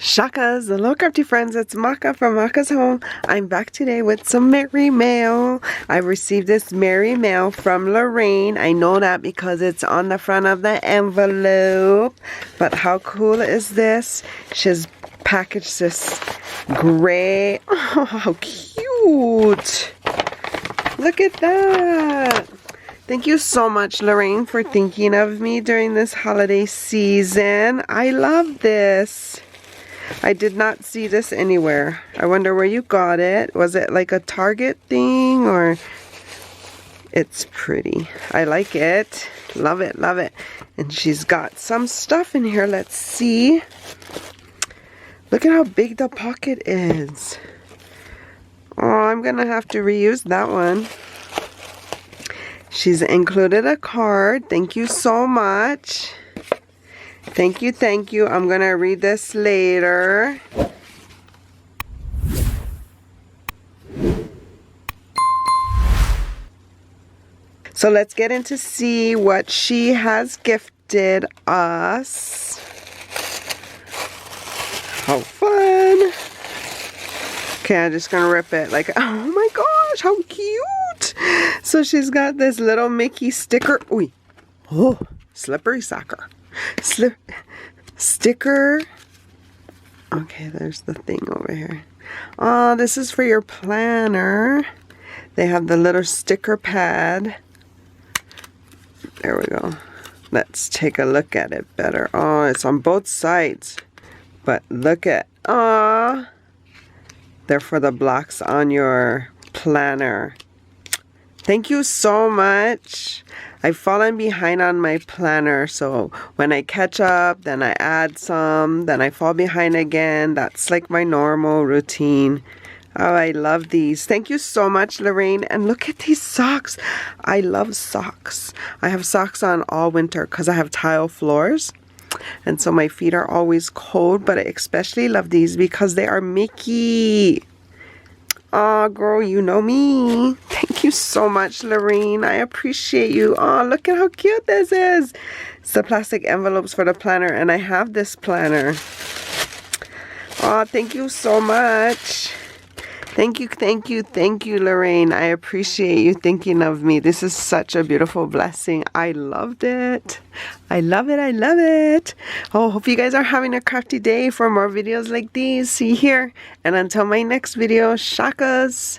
Shakas, hello crafty friends, it's Maka from Makaz Home. I'm back today with some merry mail. I received this merry mail from Lorraine. I know that because it's on the front of the envelope. But how cool is this? She's packaged this gray. Oh, how cute. Look at that. Thank you so much, Lorraine, for thinking of me during this holiday season. I love this. I did not see this anywhere. I wonder where you got it. Was it like a Target thing or? It's pretty. I like it. Love it, love it. And she's got some stuff in here. Let's see. Look at how big the pocket is. Oh, I'm gonna have to reuse that one. She's included a card. Thank you so much. Thank you, thank you. I'm gonna read this later. So let's get into see what she has gifted us. How fun. Okay, I'm just gonna rip it like, oh my gosh, how cute. So she's got this little Mickey sticker. Ooh, oh, slippery soccer. Sticker. Okay, there's the thing over here. Oh, this is for your planner. They have the little sticker pad. There we go. Let's take a look at it better. Oh, it's on both sides. But look at, ah, they're for the blocks on your planner. Thank you so much. I've fallen behind on my planner, so when I catch up, then I add some, then I fall behind again. That's like my normal routine. Oh, I love these. Thank you so much, Lorraine. And look at these socks. I love socks. I have socks on all winter because I have tile floors. And so my feet are always cold, but I especially love these because they are Mickey. Aw, girl, you know me. Thank you so much, Lorraine. I appreciate you. Oh, look at how cute this is. It's the plastic envelopes for the planner, and I have this planner. Oh, thank you so much. Thank you, thank you, thank you, Lorraine. I appreciate you thinking of me. This is such a beautiful blessing. I loved it. I love it, I love it. Oh, hope you guys are having a crafty day. For more videos like these, see you here. And until my next video, shakas.